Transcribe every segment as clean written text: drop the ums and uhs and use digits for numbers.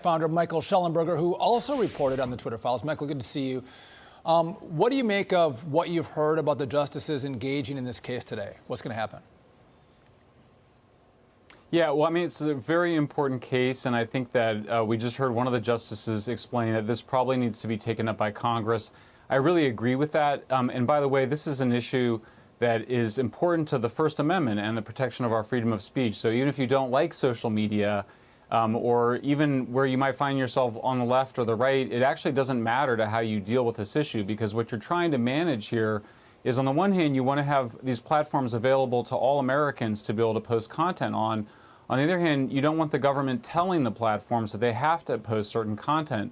Founder Michael Shellenberger, who also reported on the Twitter files. Michael, good to see you. What do you make of what you've heard about the justices engaging in this case today? What's going to happen? Yeah, well, I mean, it's a very important case, and I think that we just heard one of the justices explain that this probably needs to be taken up by Congress. I really agree with that. And by the way, this is an issue that is important to the First Amendment and the protection of our freedom of speech. So even if you don't like social media, or even where you might find yourself on the left or the right, it actually doesn't matter to how you deal with this issue, because what you're trying to manage here is, on the one hand, you want to have these platforms available to all Americans to be able to post content on. On the other hand, you don't want the government telling the platforms that they have to post certain content.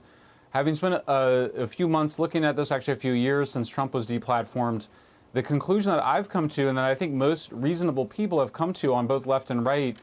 Having spent a few months looking at this, actually a few years since Trump was deplatformed, the conclusion that I've come to, and that I think most reasonable people have come to on both left and right,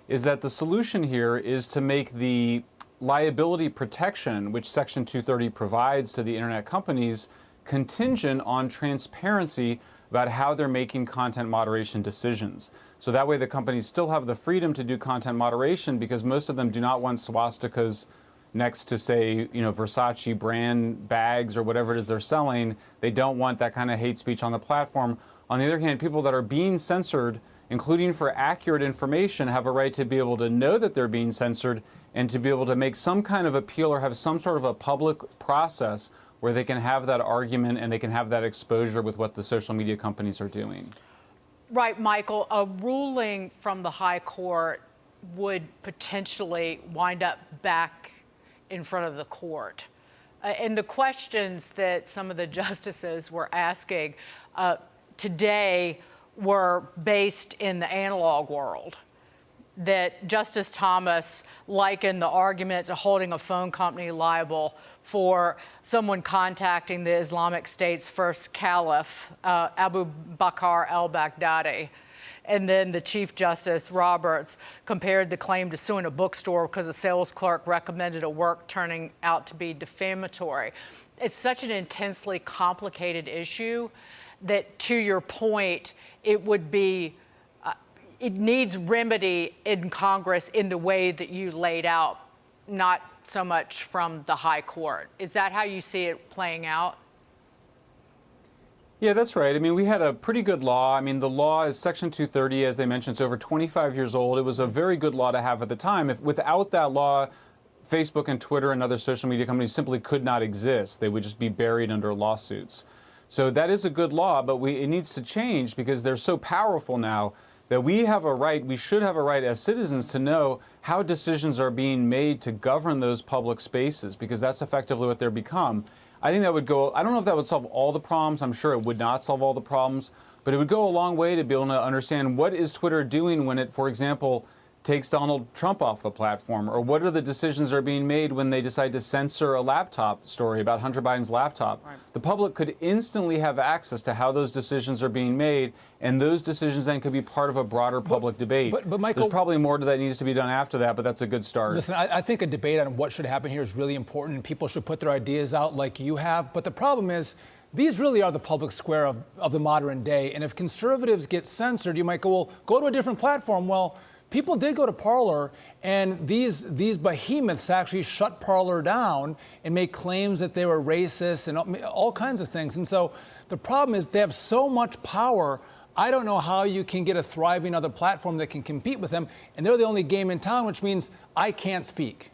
is that the solution here is to make the liability protection, which Section 230 provides to the internet companies, contingent on transparency about how they're making content moderation decisions. So that way the companies still have the freedom to do content moderation, because most of them do not want swastikas next to, say, Versace brand bags or whatever it is they're selling. They don't want that kind of hate speech on the platform. On the other hand, people that are being censored, including for accurate information, have a right to be able to know that they're being censored and to be able to make some kind of appeal or have some sort of a public process where they can have that argument and they can have that exposure with what the social media companies are doing. Right, Michael. A ruling from the High Court would potentially wind up back in front of the court. And the questions that some of the justices were asking today were based in the analog world, that Justice Thomas likened the argument to holding a phone company liable for someone contacting the Islamic State's first caliph, Abu Bakr al-Baghdadi. And then the Chief Justice Roberts compared the claim to suing a bookstore because a sales clerk recommended a work turning out to be defamatory. It's such an intensely complicated issue that, to your point, it would be, it needs remedy in Congress in the way that you laid out, not so much from the High Court. Is that how you see it playing out? Yeah, that's right. I mean, we had a pretty good law. I mean, the law is Section 230, as they mentioned. It's over 25 years old. It was a very good law to have at the time. Without that law, Facebook and Twitter and other social media companies simply could not exist. They would just be buried under lawsuits. So that is a good law, but it needs to change, because they're so powerful now that we have a right, we should have a right as citizens to know how decisions are being made to govern those public spaces, because that's effectively what they're become. I think that would go, I don't know if that would solve all the problems. I'm sure it would not solve all the problems, but it would go a long way to be able to understand what is Twitter doing when it, for example, takes Donald Trump off the platform, or what are the decisions that are being made when they decide to censor a laptop story about Hunter Biden's laptop. Right. The public could instantly have access to how those decisions are being made, and those decisions then could be part of a broader public debate. But Michael, there's probably more that needs to be done after that, but that's a good start. Listen, I think a debate on what should happen here is really important, and people should put their ideas out like you have. But the problem is, these really are the public square of the modern day. And if conservatives get censored, you might go, well, go to a different platform. Well, people did go to Parler, and these behemoths actually shut Parler down and make claims that they were racist and all kinds of things. And so the problem is they have so much power. I don't know how you can get a thriving other platform that can compete with them. And they're the only game in town, which means I can't speak.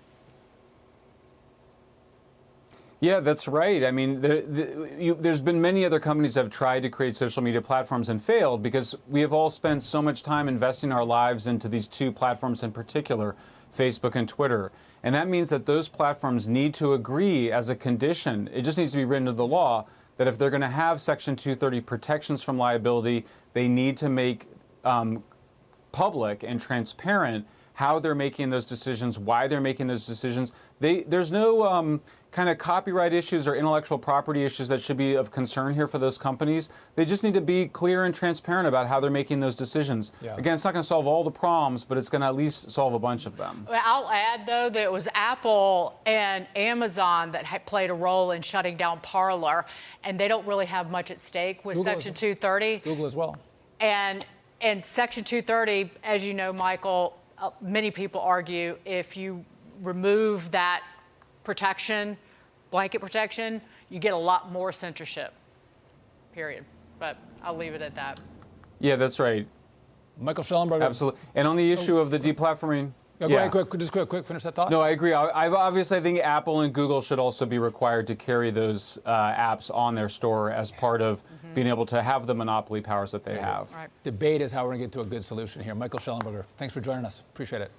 Yeah, that's right. I mean, there's been many other companies that have tried to create social media platforms and failed, because we have all spent so much time investing our lives into these two platforms in particular, Facebook and Twitter. And that means that those platforms need to agree as a condition. It just needs to be written into the law that if they're going to have Section 230 protections from liability, they need to make public and transparent how they're making those decisions, why they're making those decisions. There's no kind of copyright issues or intellectual property issues that should be of concern here for those companies. They just need to be clear and transparent about how they're making those decisions. Yeah. Again, it's not going to solve all the problems, but it's going to at least solve a bunch of them. I'll add, though, that it was Apple and Amazon that played a role in shutting down Parler, and they don't really have much at stake with Section 230. Google as well. And Section 230, as you know, Michael, many people argue if you remove that protection, blanket protection, you get a lot more censorship, period. But I'll leave it at that. Yeah, that's right. Michael Shellenberger. Absolutely. And on the issue of the deplatforming. Go ahead, quick, finish that thought. No, I agree. Obviously, I think Apple and Google should also be required to carry those apps on their store as part of being able to have the monopoly powers that they have. Right. Debate is how we're going to get to a good solution here. Michael Shellenberger, thanks for joining us. Appreciate it.